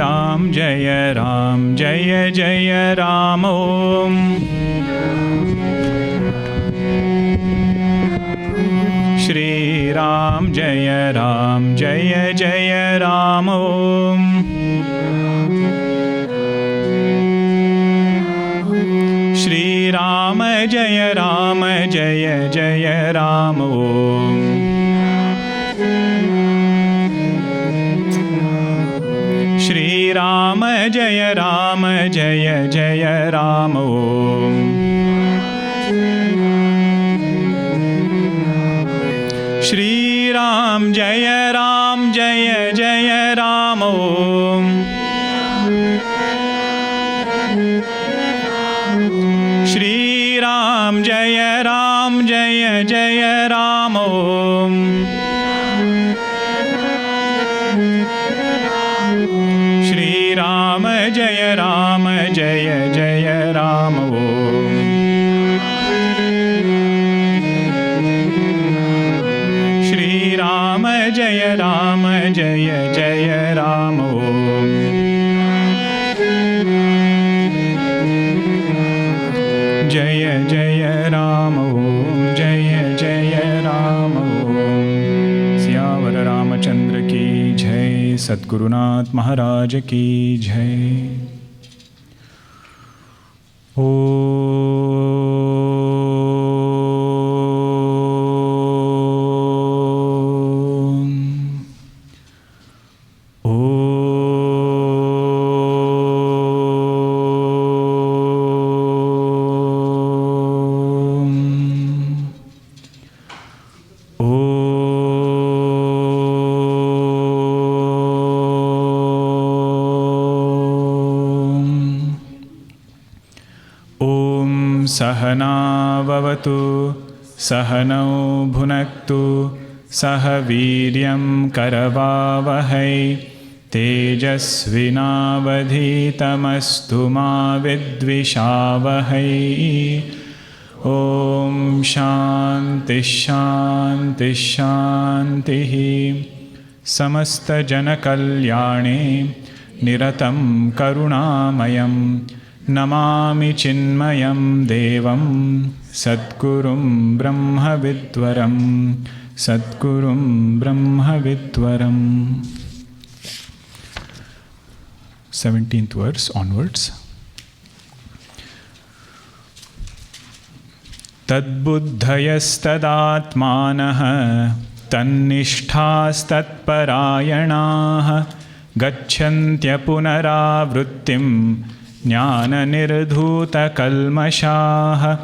Ram Jaya Ram Jaya Jaya Ram Om Shri Ram Jaya Ram Jaya Jaya Ram Om Shri Ram Jaya Ram Jaya Jaya Ram Om Shri Ram Jaya Ram Jaya Jaya Ram Om Shri Ram Jaya Ram Jaya Jaya Ram Om Shri Ram Jaya Ram Jaya Jaya Ram Om Shri Ram Jaya Ram Jaya Jaya Ram Om Shri Ram Jaya Ram Jaya Jaya Ram Om Jaya Jaya Ram Om Jaya Jaya Ram Om Siyavar Ramachandra ki Jai Satgurunath Maharaj ki Jai Sahana Vavatu Sahanau Bhunaktu Saha Viryam Karavavahai Tejasvinavadhitamastu ma vidvishavahai Om Shanti Shanti Shanti Samasta Jana Kalyane Niratam Karunamayam Namami Chinmayam Devam Sadgurum Brahma Vidwaram Sadgurum Brahma Vidwaram 17th verse onwards. Tadbuddhayastadatmanaha Tannishthaastatparayanaha Gacchantya punaravrittim Jnana nirdhuta kalmashaha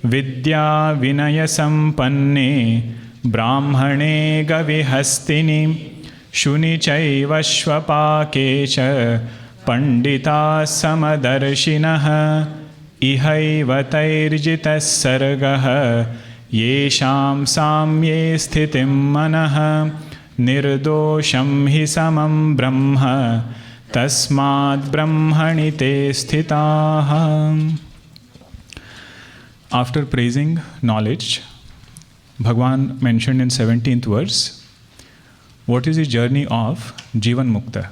Vidya vinaya sampanne Brahmane gavihastini Shuni chaiva shvapakecha Pandita samadarshinaha Ihaiva tairjitas sargaha Yesham samye sthitim manaha Nirdosham hi samam brahma Tasmad brahmani te sthitaha. After praising knowledge, Bhagavan mentioned in 17th verse, what is the journey of Jivan Mukta?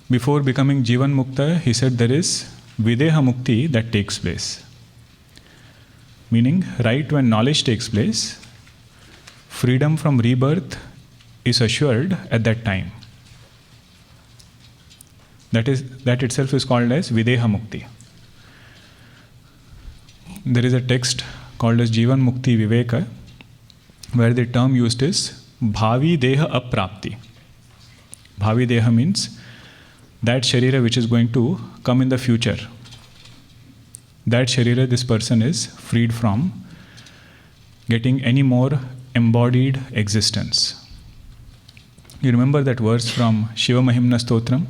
Before becoming Jivan Mukta, he said there is Videha Mukti that takes place. Meaning, right when knowledge takes place, freedom from rebirth is assured at that time. That itself is called as Videha Mukti. There is a text called as Jivan Mukti Viveka, where the term used is Bhavi Deha Aprapti. Bhavi Deha means that Sharira which is going to come in the future. That Sharira, this person is freed from getting any more embodied existence. You remember that verse from Shiva Mahimna Stotram?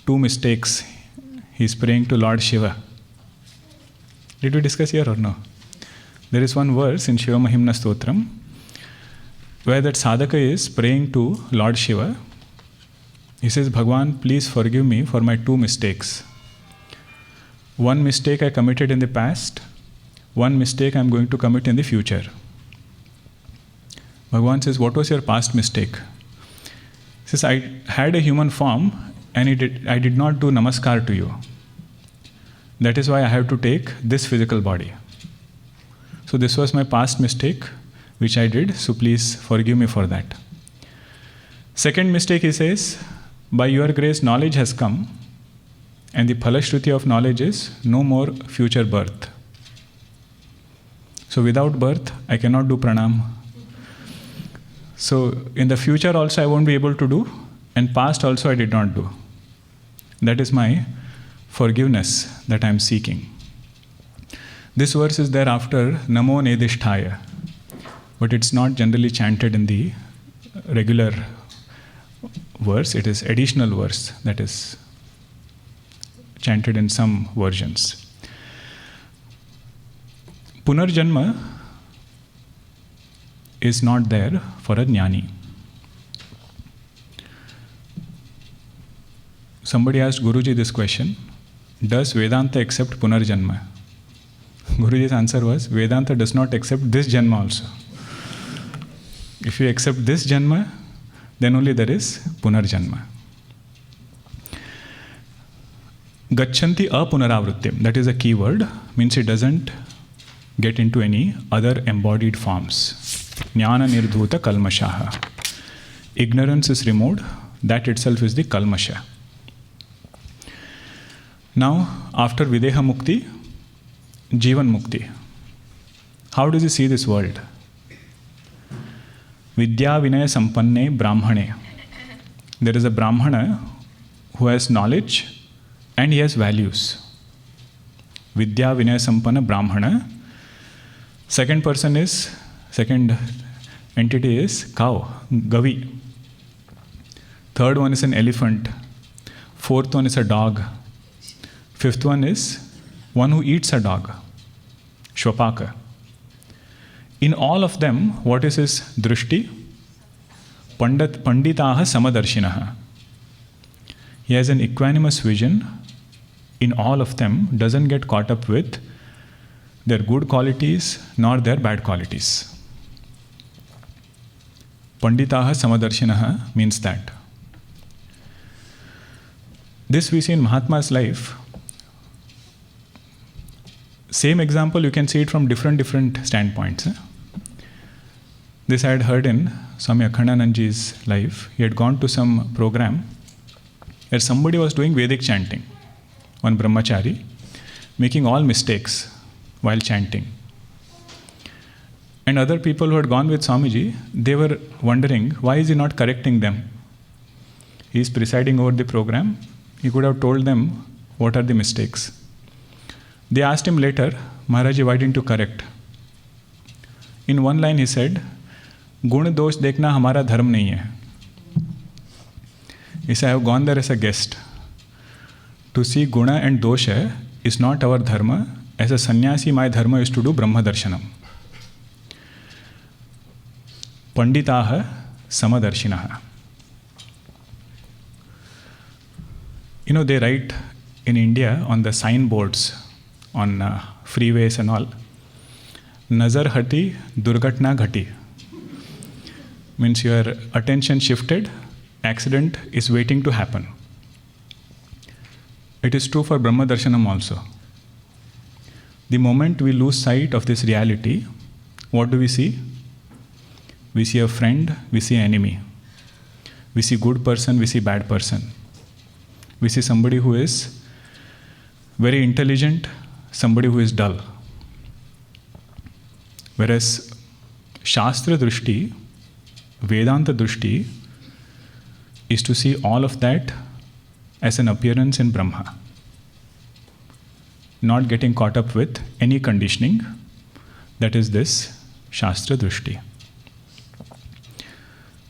2 mistakes. He is praying to Lord Shiva. Did we discuss here or no? There is one verse in Shiva Mahimna Stotram where that sadhaka is praying to Lord Shiva. He says, Bhagwan, please forgive me for my 2 mistakes. One mistake I committed in the past, one mistake I am going to commit in the future. Bhagwan says, what was your past mistake? Says, I had a human form and I did not do namaskar to you. That is why I have to take this physical body. So this was my past mistake which I did, so please forgive me for that. Second mistake, he says, by your grace knowledge has come, and the phalashruti of knowledge is no more future birth. So without birth, I cannot do pranam. So in the future also I won't be able to do, and past also I did not do. That is my forgiveness that I am seeking. This verse is there after Namo Nedishthaya, but it's not generally chanted in the regular verse. It is additional verse that is chanted in some versions. Punarjanma is not there for a jnani. Somebody asked Guruji this question, does Vedanta accept Punarjanma? Guruji's answer was, Vedanta does not accept this Janma also. If you accept this Janma, then only there is Punarjanma. Gachanti apunaravruttim, that is a key word, means it doesn't get into any other embodied forms. Jnana nirdhuta kalmashaha. Ignorance is removed, that itself is the kalmasha. Now, after Videha Mukti, Jivan Mukti. How does he see this world? Vidya Vinaya Sampanne Brahmane. There is a Brahmana who has knowledge and he has values. Vidya Vinaya Sampanna Brahmana. Second entity is cow, Gavi. Third one is an elephant. Fourth one is a dog. Fifth one is one who eats a dog, Shvapaka. In all of them, what is his drishti? Panditaha samadarshinaha. He has an equanimous vision. In all of them, doesn't get caught up with their good qualities nor their bad qualities. Panditaha samadarshinaha means that. This we see in Mahatma's life. Same example, you can see it from different standpoints. This I had heard in Swami Akhandanandji's life. He had gone to some program where somebody was doing Vedic chanting, one brahmachari, making all mistakes while chanting. And other people who had gone with Swamiji, they were wondering, why is he not correcting them? He is presiding over the program. He could have told them what are the mistakes. They asked him later, Maharaji, why didn't you correct? In one line he said, Gun dosh dekhna hamara dharma nahi hai. He said, I have gone there as a guest. To see guna and dosha is not our dharma. As a sannyasi, my dharma is to do Brahma Darshanam. Panditaha samadarshinaha. You know, they write in India on the signboards, on freeways and all, Nazar hati, durgatna ghati. Means your attention shifted, accident is waiting to happen. It is true for Brahma Darshanam also. The moment we lose sight of this reality, what do we see? We see a friend, we see an enemy. We see good person, we see bad person. We see somebody who is very intelligent, somebody who is dull. Whereas Shastra Drushti, Vedanta Drushti, is to see all of that as an appearance in Brahma. Not getting caught up with any conditioning. That is this Shastra Drushti.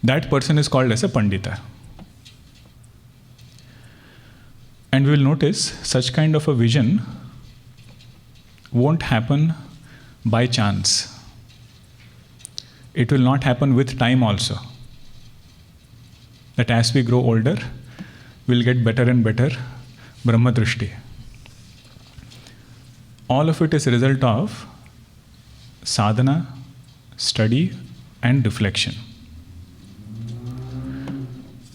That person is called as a Pandita. And we will notice such kind of a vision won't happen by chance. It will not happen with time also. That as we grow older, we'll get better and better Brahma Drishti. All of it is a result of sadhana, study, and reflection.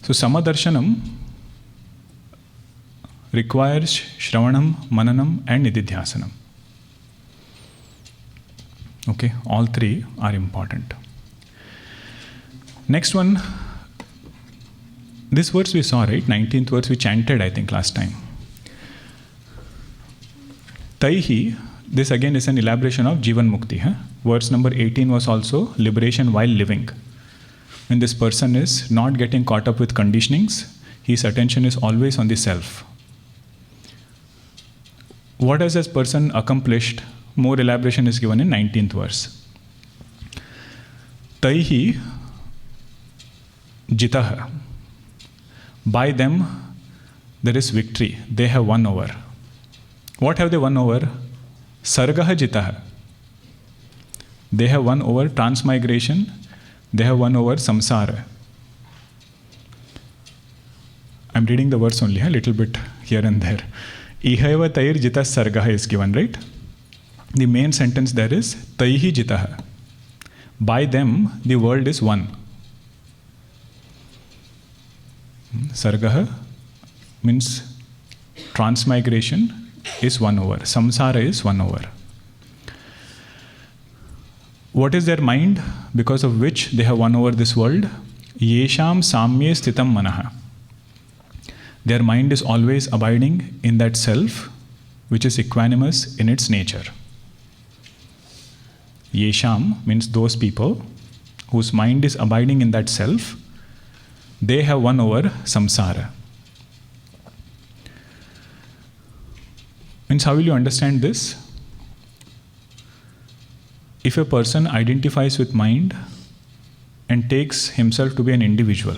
So So Samadarshanam requires Shravanam, Mananam and Nididhyasanam. Okay, all three are important. Next one, this verse we saw, right? 19th verse we chanted, I think, last time. Taihi, this again is an elaboration of Jivan Mukti. Verse number 18 was also liberation while living. When this person is not getting caught up with conditionings, his attention is always on the self. What has this person accomplished? More elaboration is given in 19th verse. Taihi jitah. By them there is victory. They have won over. What have they won over? Sargah jitah. They have won over transmigration. They have won over samsara. I'm reading the verse only, a little bit here and there. Ihaiva tair jitah sargah is given, right? The main sentence there is Taihi jitah. By them the world is won. Sargah means transmigration is won over. Samsara is won over. What is their mind because of which they have won over this world? Yesham samye sthitam manaha. Their mind is always abiding in that self which is equanimous in its nature. Yesham means those people whose mind is abiding in that self, they have won over samsara. Means how will you understand this? If a person identifies with mind and takes himself to be an individual,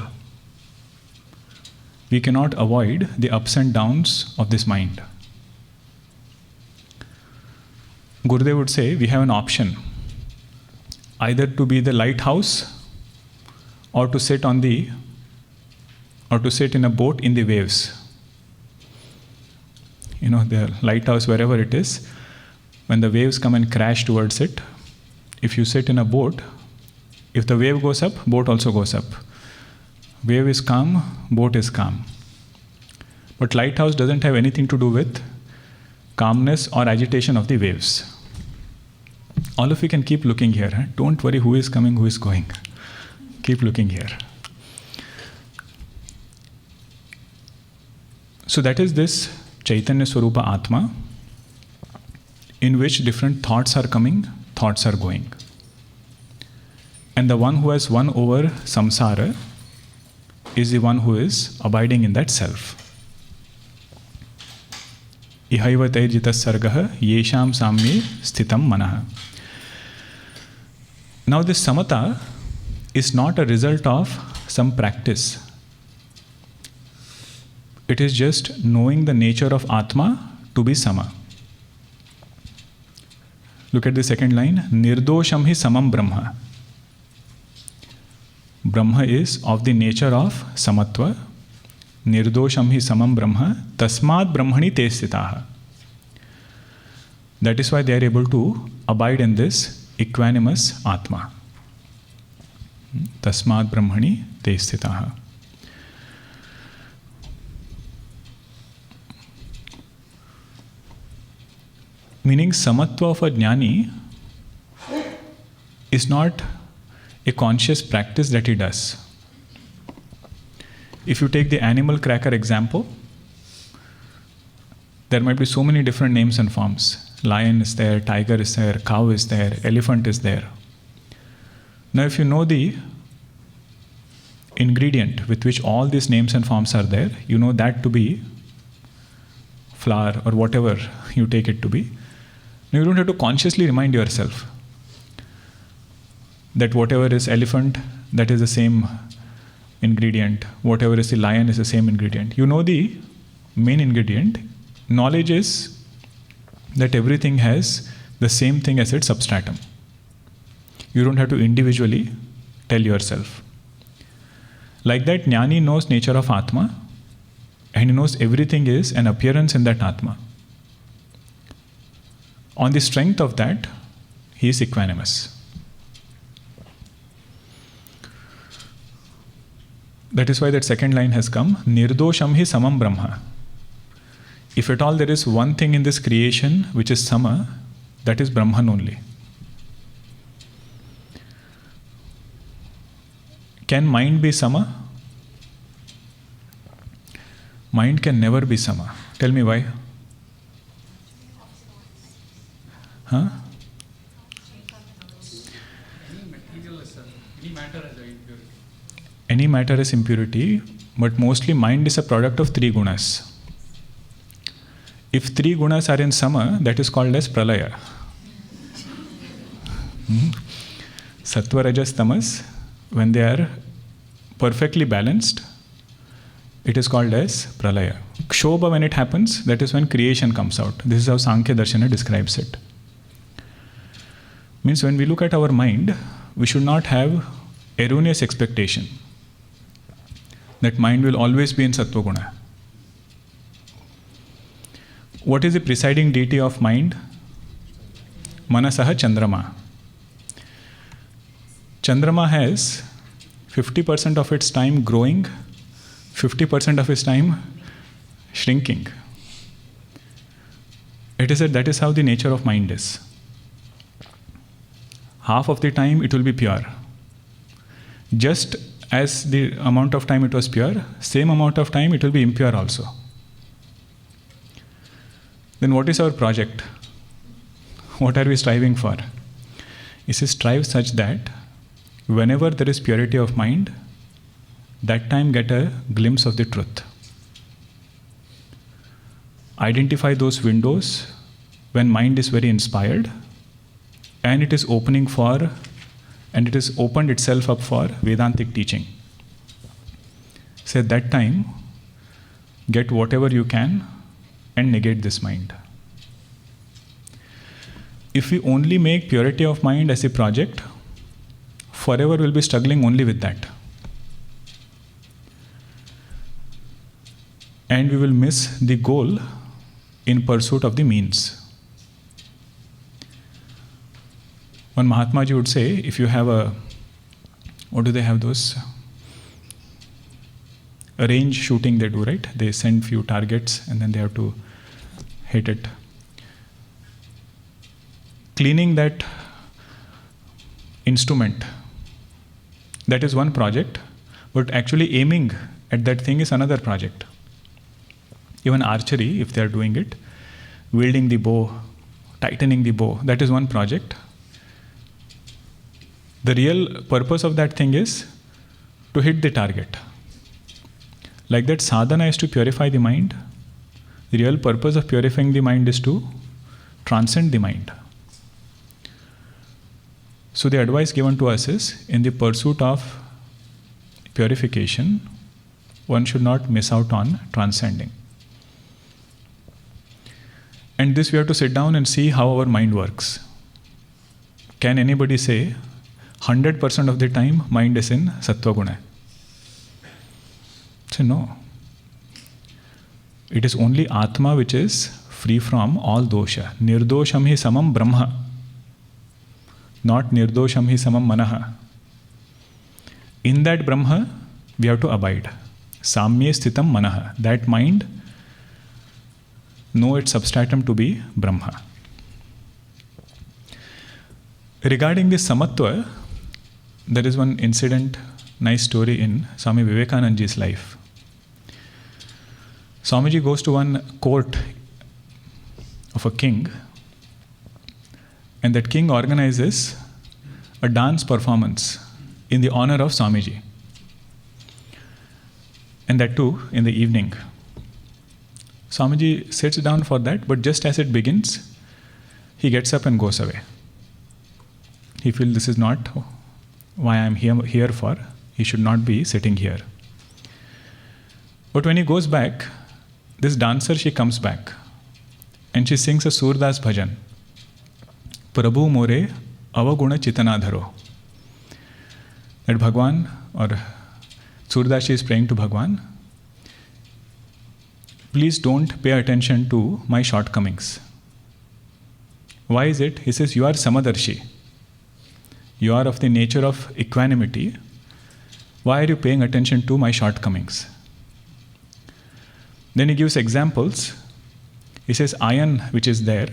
we cannot avoid the ups and downs of this mind. Gurudev would say we have an option, either to be the lighthouse or to sit in a boat in the waves. You know, the lighthouse, wherever it is, when the waves come and crash towards it, if you sit in a boat, if the wave goes up, boat also goes up. Wave is calm, boat is calm. But lighthouse doesn't have anything to do with calmness or agitation of the waves. All of you can keep looking here. Don't worry who is coming, who is going. Keep looking here. So that is this Chaitanya Swarupa Atma, in which different thoughts are coming, thoughts are going. And the one who has won over samsara is the one who is abiding in that self. Ihaiva tairjitas sargah yesham samye sthitam manaha. Now this samatha is not a result of some practice. It is just knowing the nature of Atma to be sama. Look at the second line. Nirdosham hi samam brahma. Brahma is of the nature of samatva. Nirdosham hi samam brahma. Tasmad brahmani te sthitaha. That is why they are able to abide in this equanimous Atma. Tasmad brahmani te sthitaha. Meaning samatva of a jnani is not a conscious practice that he does. If you take the animal cracker example, there might be so many different names and forms. Lion is there, tiger is there, cow is there, elephant is there. Now if you know the ingredient with which all these names and forms are there, you know that to be flour or whatever you take it to be. Now you don't have to consciously remind yourself that whatever is elephant, that is the same ingredient. Whatever is the lion is the same ingredient. You know the main ingredient. Knowledge is that everything has the same thing as its substratum. You don't have to individually tell yourself. Like that, Jnani knows nature of Atma and he knows everything is an appearance in that Atma. On the strength of that, he is equanimous. That is why that second line has come, Nirdosham hi samam Brahma. If at all there is one thing in this creation which is sama, that is Brahman only. Can mind be sama? Mind can never be sama. Tell me why. Huh? Any matter is impurity, but mostly mind is a product of three gunas. If three gunas are in sama, that is called as pralaya. Sattva, rajas, tamas, when they are perfectly balanced, it is called as pralaya. Kshobha, when it happens, that is when creation comes out. This is how Sankhya Darshana describes it. Means when we look at our mind, we should not have erroneous expectation that mind will always be in Sattva Guna. What is the presiding deity of mind? Manasaha Chandrama. Chandrama has 50% of its time growing, 50% of its time shrinking. It is that is how the nature of mind is. Half of the time it will be pure. Just as the amount of time it was pure, same amount of time it will be impure also. Then what is our project? What are we striving for? Is to strive such that whenever there is purity of mind, that time get a glimpse of the truth. Identify those windows when mind is very inspired and it is opening for, and it is opened itself up for Vedantic teaching. So at that time, get whatever you can and negate this mind. If we only make purity of mind as a project, forever we'll be struggling only with that. And we will miss the goal in pursuit of the means. One Mahatma Ji would say, if you have a, what do they have those? A range shooting they do, right? They send few targets and then they have to hit it. Cleaning that instrument, that is one project, but actually aiming at that thing is another project. Even archery, if they are doing it, wielding the bow, tightening the bow, that is one project. The real purpose of that thing is to hit the target. Like that, sadhana is to purify the mind. The real purpose of purifying the mind is to transcend the mind. So the advice given to us is, in the pursuit of purification, one should not miss out on transcending. And this we have to sit down and see how our mind works. Can anybody say 100% of the time mind is in Sattva Guna? So no. It is only Atma which is free from all dosha. Nirdosham hi samam Brahma. Not nirdosham hi samam Manaha. In that Brahma, we have to abide. Samye sthitam Manaha. That mind, know its substratum to be Brahma. Regarding this Samatva, there is one incident, nice story in Swami Vivekananda's life. Swamiji goes to one court of a king, and that king organizes a dance performance in the honor of Swamiji. And that too in the evening. Swamiji sits down for that, but just as it begins, he gets up and goes away. He feels this is not why I am here for. He should not be sitting here. But when he goes back, this dancer, she comes back and she sings a Surdas bhajan. Prabhu more avaguna chitanadharo. That Bhagwan, or Surdas, she is praying to Bhagwan, please don't pay attention to my shortcomings. Why is it? He says, you are Samadarshi. You are of the nature of equanimity. Why are you paying attention to my shortcomings? Then he gives examples. He says, iron which is there,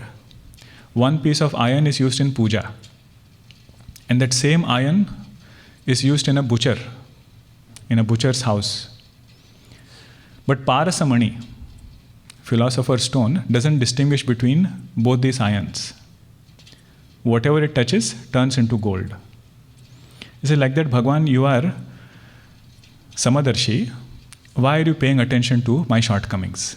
one piece of iron is used in puja. And that same iron is used in a butcher's house. But Parasamani, philosopher's stone, doesn't distinguish between both these irons. Whatever it touches turns into gold. He said, like that, Bhagwan, you are Samadarshi. Why are you paying attention to my shortcomings?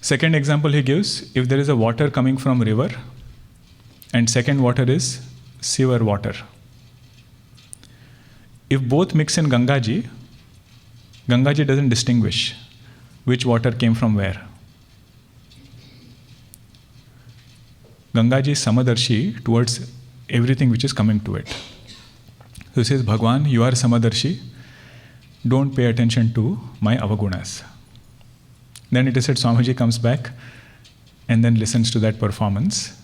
Second example he gives, if there is a water coming from river, and second water is sewer water. If both mix in Gangaji, Gangaji doesn't distinguish which water came from where. Gangaji is Samadarshi towards everything which is coming to it. So he says, Bhagwan, you are Samadarshi. Don't pay attention to my avagunas. Then it is said Swamiji comes back and then listens to that performance,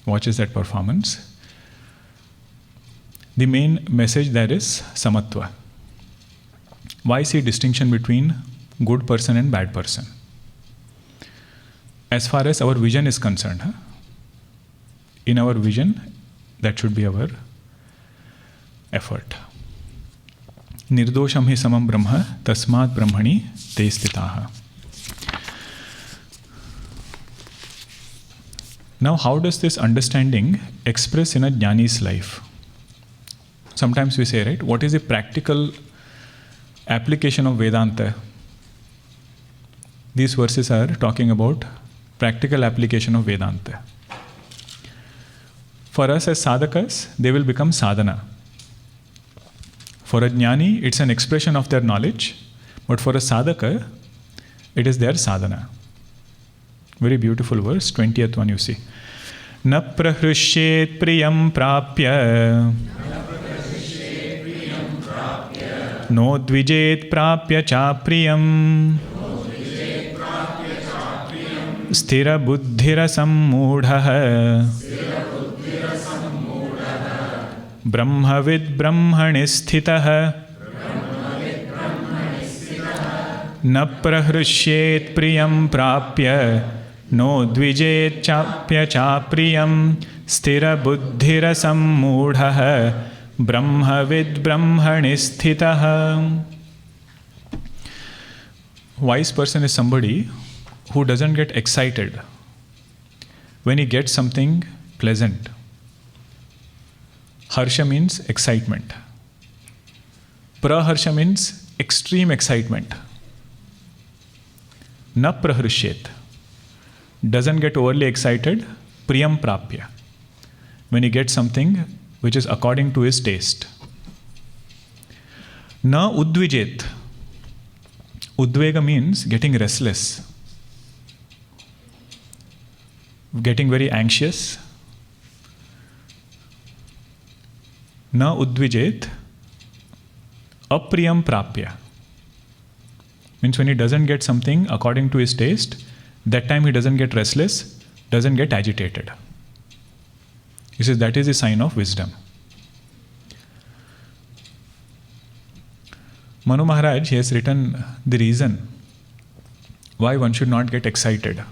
watches that performance. The main message there is Samatva. Why see distinction between good person and bad person? As far as our vision is concerned, in our vision, that should be our effort. Nirdosham hi samam brahma, tasmat brahmani te stitaha. Now, how does this understanding express in a jnani's life? Sometimes we say, right, what is the practical application of Vedanta? These verses are talking about practical application of Vedanta. For us as sadhakas, they will become sadhana. For a jnani, it's an expression of their knowledge, but for a sadhaka, it is their sadhana. Very beautiful verse, 20th one you see. Na prahrishyet priyam prapya no dvijet prapya cha priyam sthira buddhira sammudha brahmavid brahmani sthitah na prahrishyet priyam prapya no dvijet chapya chapriyam sthira buddhira sammudha brahmavid brahmani sthitah. Wise person is somebody who doesn't get excited when he gets something pleasant. Harsha means excitement. Praharsha means extreme excitement. Na prahrishyet, doesn't get overly excited. Priyam prapya, when he gets something which is according to his taste. Na udvijet, udvega means getting restless, getting very anxious. Na udvijet apriyam prapya, means when he doesn't get something according to his taste, that time he doesn't get restless, doesn't get agitated. He says that is a sign of wisdom. Manu Maharaj, he has written the reason why one should not get excited.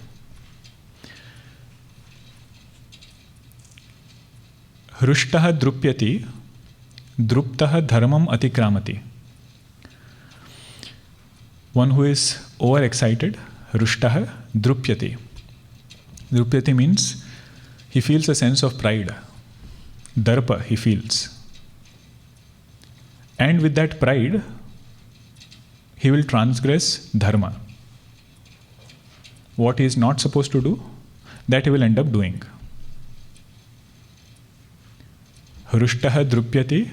Hrushtaha drupyati, druptaha dharmam atikramati. One who is overexcited, Hrushtaha drupyati. Drupyati means he feels a sense of pride. Darpa he feels. And with that pride, he will transgress dharma. What he is not supposed to do, that he will end up doing. Hrushtaha drupyati,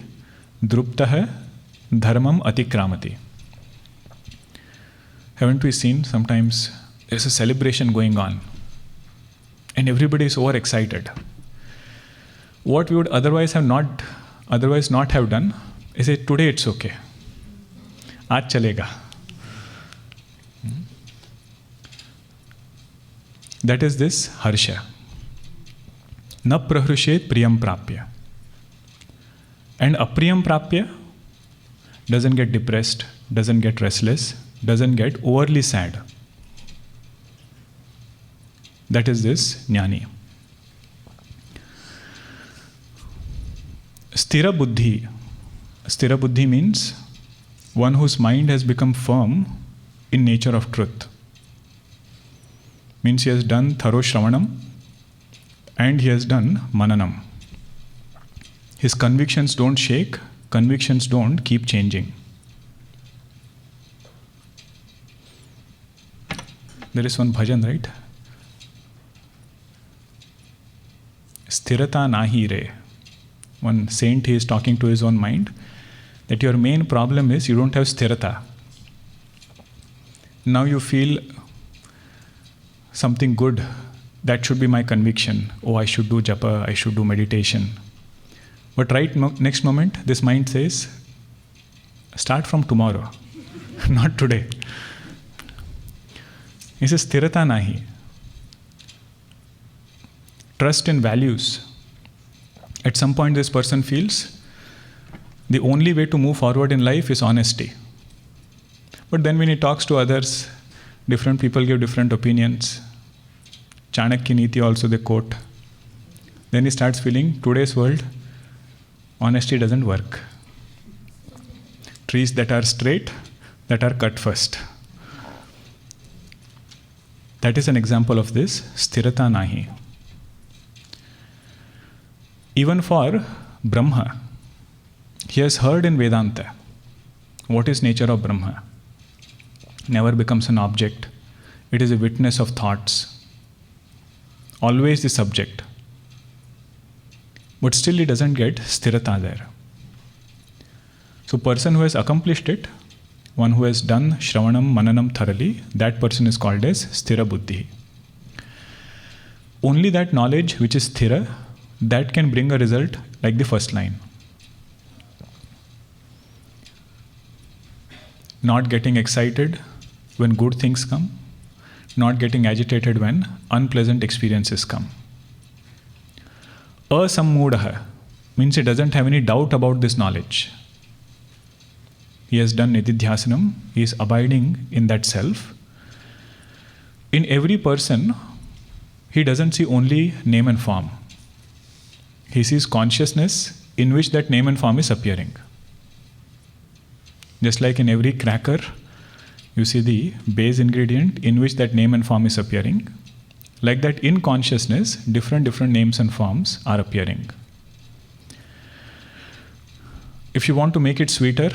druptaha dharmam atikramati. Haven't we seen sometimes there's a celebration going on and everybody is overexcited. What we would otherwise not have done is say, today it's okay. Aaj chalega. That is this harsha. Na prahrishyet priyam prapya. And apriyam prapya doesn't get depressed, doesn't get restless, doesn't get overly sad. That is this jnani. Sthira buddhi. Sthira buddhi means one whose mind has become firm in nature of truth. Means he has done thorough shravanam and he has done mananam. His convictions don't shake, convictions don't keep changing. There is one bhajan, right? Sthirata nahi re. One saint, he is talking to his own mind that your main problem is you don't have sthirata. Now you feel something good, that should be my conviction. Oh, I should do japa, I should do meditation. But next moment, this mind says, start from tomorrow, not today. He says, sthirata nahi. Trust in values. At some point, this person feels the only way to move forward in life is honesty. But then when he talks to others, different people give different opinions. Chanakya Niti also they quote. Then he starts feeling today's world, honesty doesn't work. Trees that are straight, that are cut first. That is an example of this sthirata nahi. Even for Brahma, he has heard in Vedanta what is nature of Brahma. Never becomes an object. It is a witness of thoughts. Always the subject. But still it doesn't get sthirata there. So person who has accomplished it, one who has done shravanam, mananam thoroughly, that person is called as sthira buddhi. Only that knowledge which is sthira, that can bring a result like the first line. Not getting excited when good things come, not getting agitated when unpleasant experiences come. Asammudaha means he doesn't have any doubt about this knowledge. He has done nididhyasanam, he is abiding in that self. In every person, he doesn't see only name and form. He sees consciousness in which that name and form is appearing. Just like in every cracker, you see the base ingredient in which that name and form is appearing. Like that in consciousness, different names and forms are appearing. If you want to make it sweeter,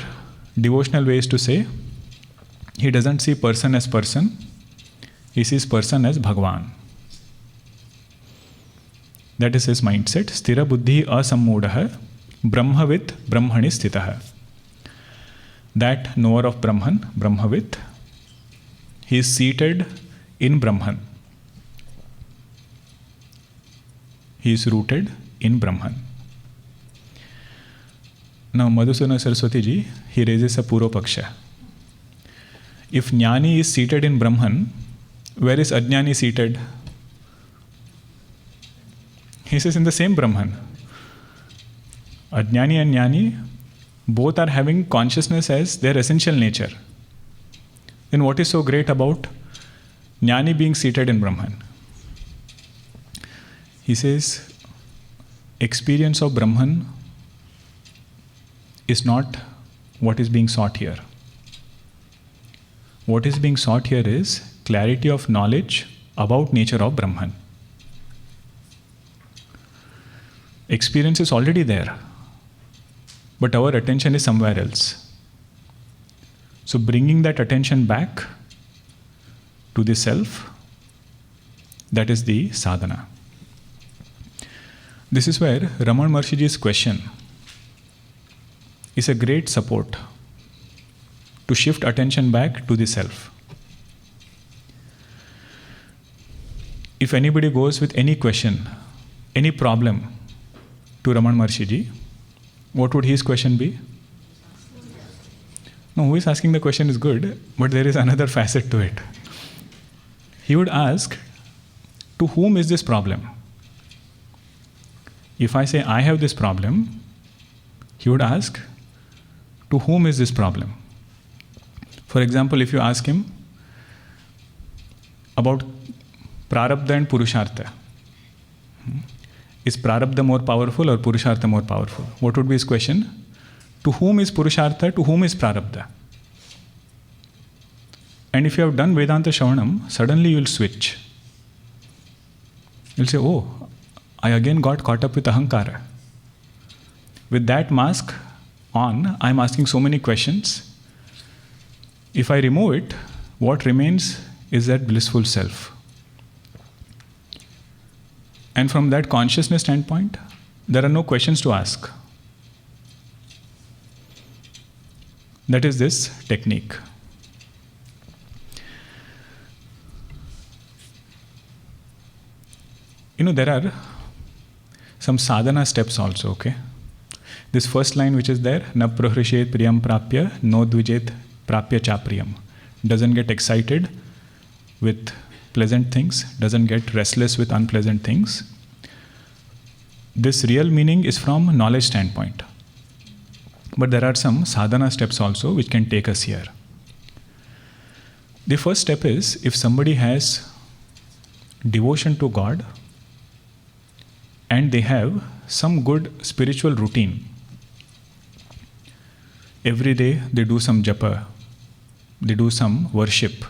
devotional way is to say, he doesn't see person as person, he sees person as Bhagavan. That is his mindset. Sthira buddhi asammudaha brahmavit brahmani sthitaha. That knower of Brahman, Brahmavit, he is seated in Brahman. He is rooted in Brahman. Now Madhusudana Saraswati ji, he raises a Purva Paksha. If Jnani is seated in Brahman, where is Ajnani seated? He says in the same Brahman. Ajnani and Jnani both are having consciousness as their essential nature. Then what is so great about Jnani being seated in Brahman? He says, experience of Brahman is not what is being sought here. What is being sought here is clarity of knowledge about nature of Brahman. Experience is already there, but our attention is somewhere else. So bringing that attention back to the self, that is the sadhana. This is where Ramana Maharshiji's question is a great support to shift attention back to the self. If anybody goes with any question, any problem to Ramana Maharshiji, what would his question be? No, who is asking the question is good, but there is another facet to it. He would ask, to whom is this problem? If I say I have this problem, he would ask, to whom is this problem? For example, if you ask him about Prarabdha and Purushartha, is Prarabdha more powerful or Purushartha more powerful? What would be his question? To whom is Purushartha? To whom is Prarabdha? And if you have done Vedanta Shravanam, suddenly you will switch. You'll say, oh, I again got caught up with Ahankara. With that mask on, I'm asking so many questions. If I remove it, what remains is that blissful self. And from that consciousness standpoint, there are no questions to ask. That is this technique. There are some sadhana steps also, okay? This first line which is there, na prahrushet priyam prapya, no dvijet prapya chapriyam. Doesn't get excited with pleasant things, doesn't get restless with unpleasant things. This real meaning is from knowledge standpoint. But there are some sadhana steps also which can take us here. The first step is, if somebody has devotion to God and they have some good spiritual routine. Every day they do some japa, they do some worship.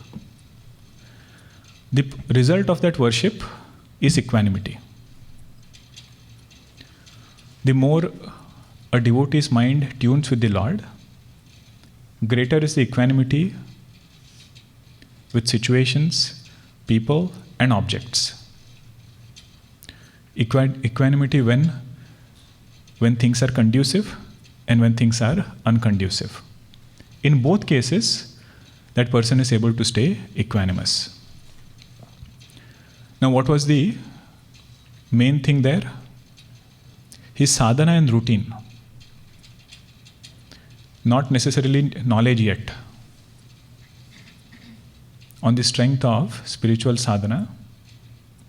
The result of that worship is equanimity. The more a devotee's mind tunes with the Lord, greater is the equanimity with situations, people, and objects. Equanimity when things are conducive and when things are unconducive. In both cases, that person is able to stay equanimous. Now, what was the main thing there? His sadhana and routine. Not necessarily knowledge yet. On the strength of spiritual sadhana,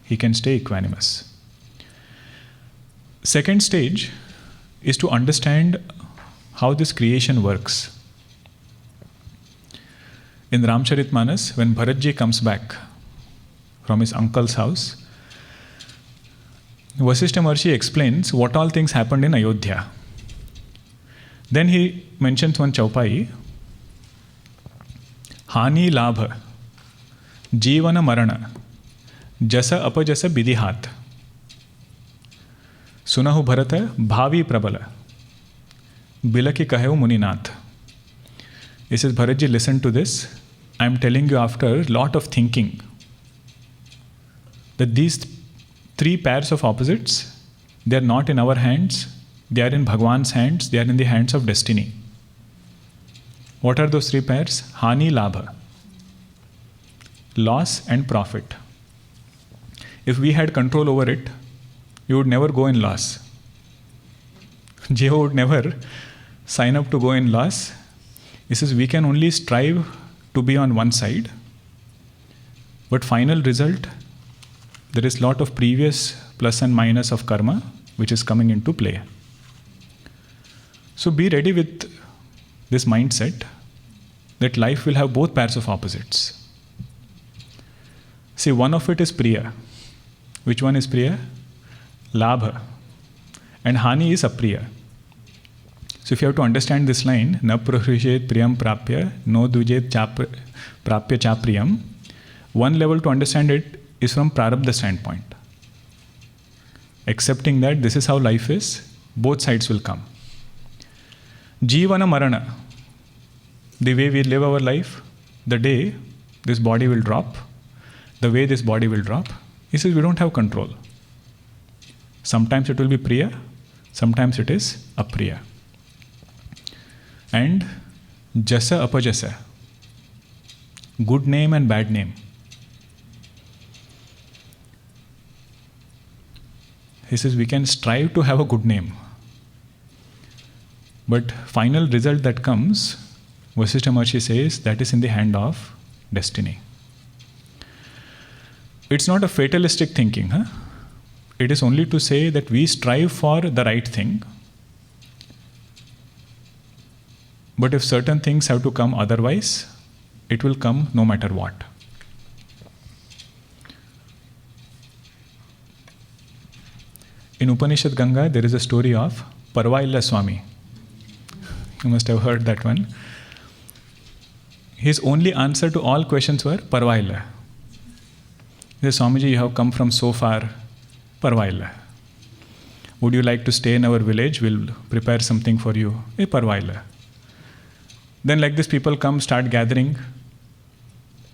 he can stay equanimous. Second stage is to understand how this creation works. In Ramcharitmanas, when Bharatji comes back from his uncle's house, Vasishtha Maharshi explains what all things happened in Ayodhya. Then he mentions one chaupai, Hani Labha, Jivana Marana, Jasa Apajasa Bidihat. Sunahu Bharata, Bhavi Prabala, Bilaki Kaheu Muninath. He says, Bharatji, listen to this. I am telling you after a lot of thinking that these three pairs of opposites, they are not in our hands, they are in Bhagwan's hands, they are in the hands of destiny. What are those three pairs? Hani Labha, loss and profit. If we had control over it, you would never go in loss. Jeho would never sign up to go in loss. He says we can only strive to be on one side, but final result, there is lot of previous plus and minus of karma which is coming into play. So be ready with this mindset that life will have both pairs of opposites. See, one of it is Priya. Which one is Priya? Labha. And Hani is Apriya. So if you have to understand this line, na prahrushet priyam prapya, no dvijet prapya chapriyam, one level to understand it is from Prarabdha standpoint. Accepting that this is how life is, both sides will come. Jivana Marana, the way we live our life, the day this body will drop, the way this body will drop, he says we don't have control. Sometimes it will be Priya, sometimes it is Apriya. And Jasa Apajasa, good name and bad name. He says we can strive to have a good name. But final result that comes, Vasishtha Maharshi says, that is in the hand of destiny. It's not a fatalistic thinking. It is only to say that we strive for the right thing. But if certain things have to come otherwise, it will come no matter what. In Upanishad Ganga, there is a story of Parvaila Swami. You must have heard that one. His only answer to all questions were Parvaila. He said, Swamiji, you have come from so far, Parvaila. Would you like to stay in our village? We'll prepare something for you. Hey, Parvaila. Then like this, people come, start gathering,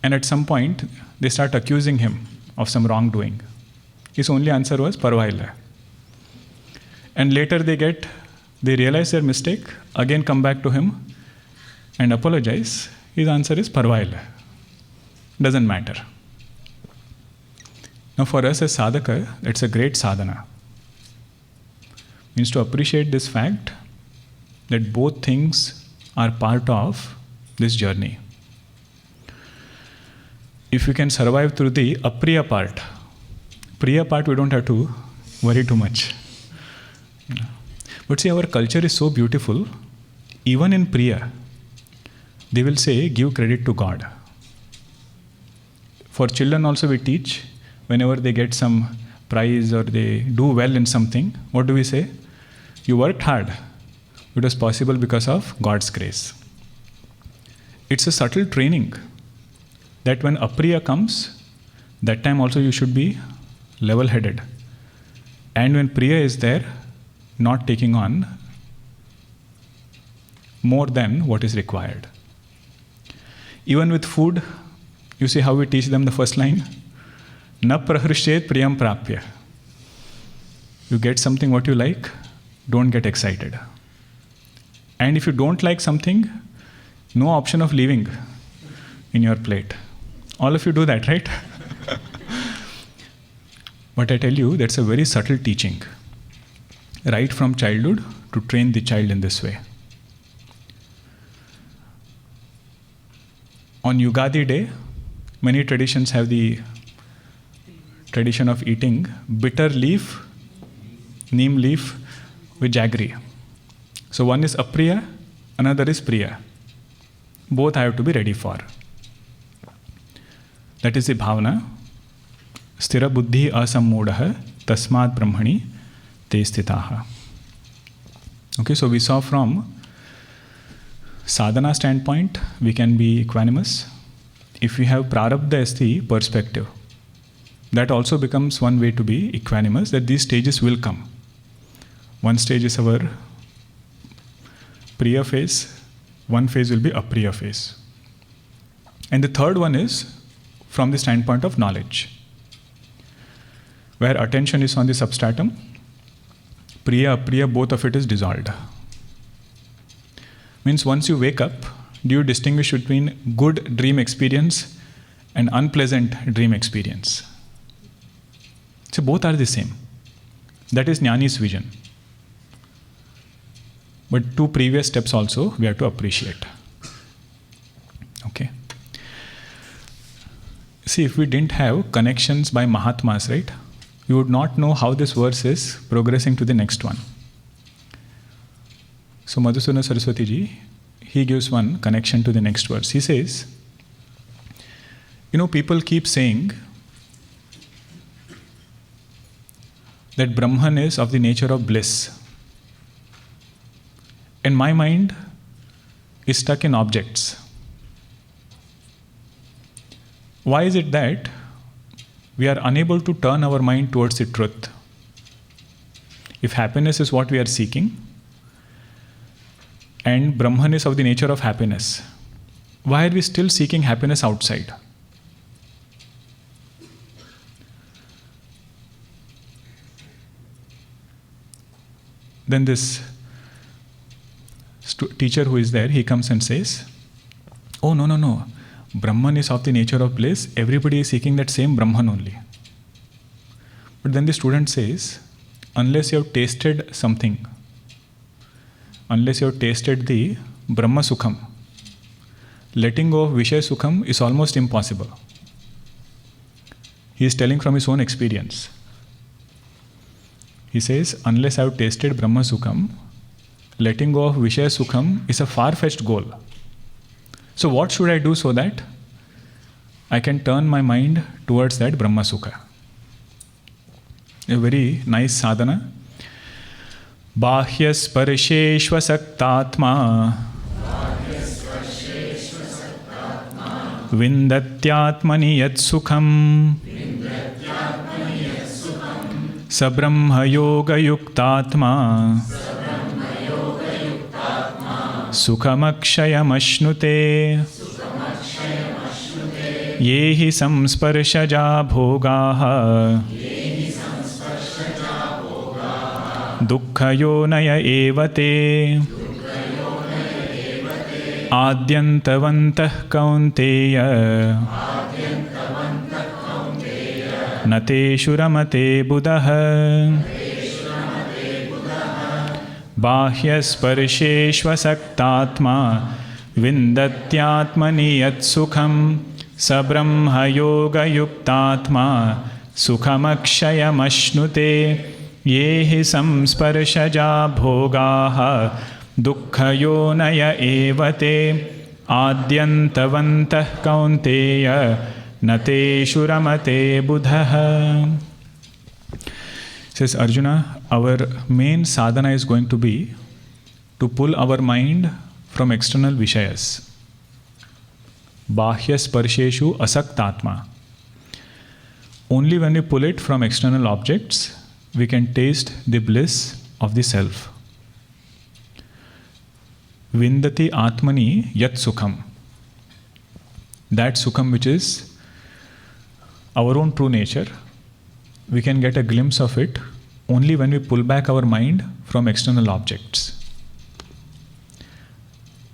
and at some point, they start accusing him of some wrongdoing. His only answer was Parvaila. And later they realize their mistake, again come back to him and apologize. His answer is Parvaila. Doesn't matter. Now for us as sadhaka, it's a great sadhana. Means to appreciate this fact that both things are part of this journey. If we can survive through the apriya part, priya part we don't have to worry too much. But see, our culture is so beautiful. Even in priya, they will say, give credit to God. For children also we teach, whenever they get some prize or they do well in something, what do we say? You worked hard. It was possible because of God's grace. It's a subtle training that when apriya comes, that time also you should be level-headed. And when priya is there, not taking on more than what is required. Even with food, you see how we teach them the first line? Na prahrushet priyam prapya. You get something what you like, don't get excited. And if you don't like something, no option of leaving in your plate. All of you do that, right? But I tell you, that's a very subtle teaching. Right from childhood to train the child in this way. On Yugadi day, many traditions have the tradition of eating bitter leaf, neem leaf with jaggery. So one is apriya, another is priya. Both I have to be ready for. That is the bhavana. Sthira buddhi asammudaha tasmad brahmani te sthitaha. Okay, so we saw from sadhana standpoint, we can be equanimous. If we have prarabdha as the perspective, that also becomes one way to be equanimous, that these stages will come. One stage is our priya phase, one phase will be apriya phase. And the third one is from the standpoint of knowledge, where attention is on the substratum, priya, apriya, both of it is dissolved. Means once you wake up, do you distinguish between good dream experience and unpleasant dream experience? So both are the same. That is Jnani's vision. But two previous steps also we have to appreciate. Okay. See, if we didn't have connections by Mahatmas, right, we would not know how this verse is progressing to the next one. So Madhusudana Saraswati ji, he gives one connection to the next verse. He says, people keep saying that Brahman is of the nature of bliss. And my mind is stuck in objects. Why is it that we are unable to turn our mind towards the truth? If happiness is what we are seeking, and Brahman is of the nature of happiness, why are we still seeking happiness outside? Then this teacher who is there, he comes and says, oh, no. Brahman is of the nature of bliss. Everybody is seeking that same Brahman only. But then the student says, unless you have tasted something, unless you have tasted the Brahma Sukham, letting go of Vishaya Sukham is almost impossible. He is telling from his own experience. He says, unless I have tasted Brahma Sukham, letting go of Vishaya Sukham is a far-fetched goal. So what should I do so that I can turn my mind towards that Brahma Sukha? A very nice sadhana. Bahya sparsheshva saktatma Vindatyatmani yat sukham Sabrahma yoga yuktatma Sukhamakshayam ashnute Yehi samsparshaja bhogaha Dukkayonaya evate Adyantavantah kaunteya Nateshu ramate buddha Bahyasparsheshva saktatma Vindatyatmani yat sukham Sabrahma yoga yuktatma Sukhamakshayam ashnute Yehi samsparshaja bhogaha Dukkayonaya evate Adyantavantah kaunteya Nateshu ramate buddha. Says Arjuna, our main sadhana is going to be to pull our mind from external vishayas. Bahya sparsheshu asaktatma. Only when we pull it from external objects, we can taste the bliss of the self. Vindati atmani yat sukham. That sukham which is our own true nature, we can get a glimpse of it only when we pull back our mind from external objects.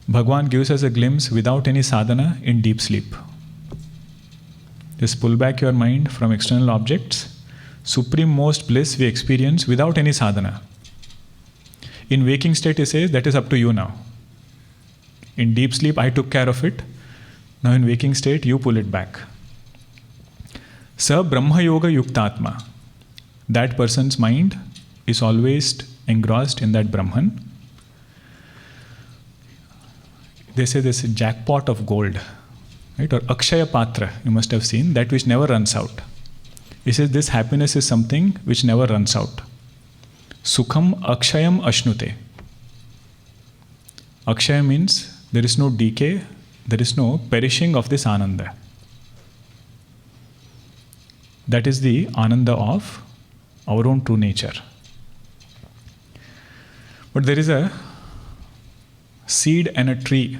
Bhagwan gives us a glimpse without any sadhana in deep sleep. Just pull back your mind from external objects. Supreme most bliss we experience without any sadhana. In waking state, he says, that is up to you now. In deep sleep, I took care of it. Now in waking state, you pull it back. Sa Brahma Yoga Yuktatma. That person's mind is always engrossed in that Brahman. They say this jackpot of gold, right? Or Akshaya Patra, you must have seen, that which never runs out. He says this happiness is something which never runs out. Sukham Akshayam Ashnute. Akshaya means there is no decay, there is no perishing of this Ananda. That is the Ananda of our own true nature. But there is a seed and a tree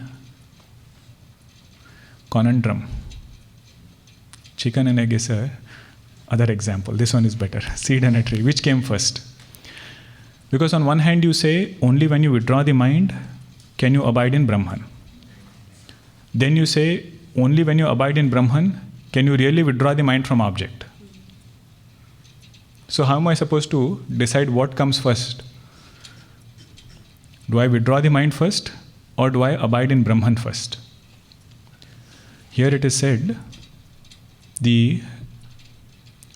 conundrum. Chicken and egg is another example. This one is better. Seed and a tree. Which came first? Because on one hand you say, only when you withdraw the mind can you abide in Brahman. Then you say, only when you abide in Brahman can you really withdraw the mind from object. So how am I supposed to decide what comes first? Do I withdraw the mind first or do I abide in Brahman first? Here it is said, the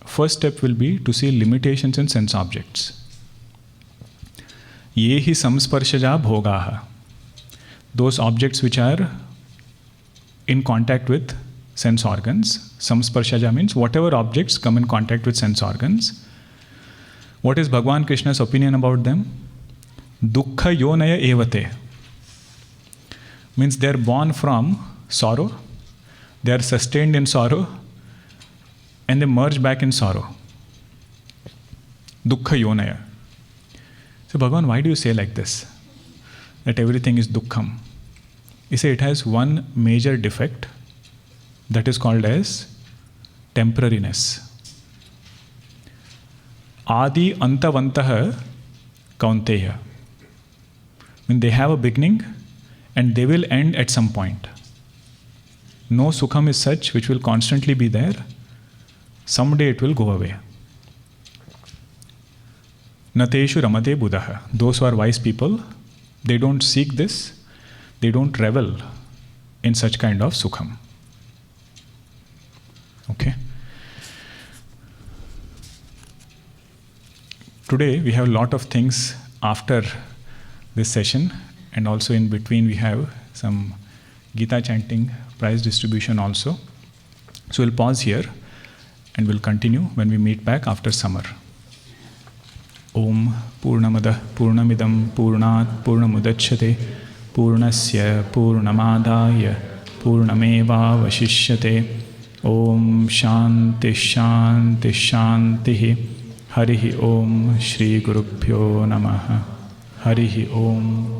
first step will be to see limitations in sense objects. Yehi samsparshaja bhogaha. Those objects which are in contact with sense organs. Samsparshaja means whatever objects come in contact with sense organs. What is Bhagwan Krishna's opinion about them? Dukkha yonaya evate. Means they are born from sorrow, they are sustained in sorrow, and they merge back in sorrow. Dukkha yonaya. So Bhagwan, why do you say like this? That everything is dukkham. You say it has one major defect that is called as temporariness. Adi antavantaha kaunteya. When they have a beginning and they will end at some point. No sukham is such which will constantly be there. Someday it will go away. Nateshu ramate buddha. Those who are wise people, they don't seek this, they don't revel in such kind of sukham. Okay? Today we have a lot of things after this session, and also in between we have some Gita chanting prize distribution also. So we'll pause here and we'll continue when we meet back after summer. Om Purnamada Purnamidam Purnat Purnamudachyate Purnasya Purnamadaya Purnameva Vashishyate. Om Shanti Shanti Shanti. Harihi Om Shri Gurubhyo Namaha. Harihi Om.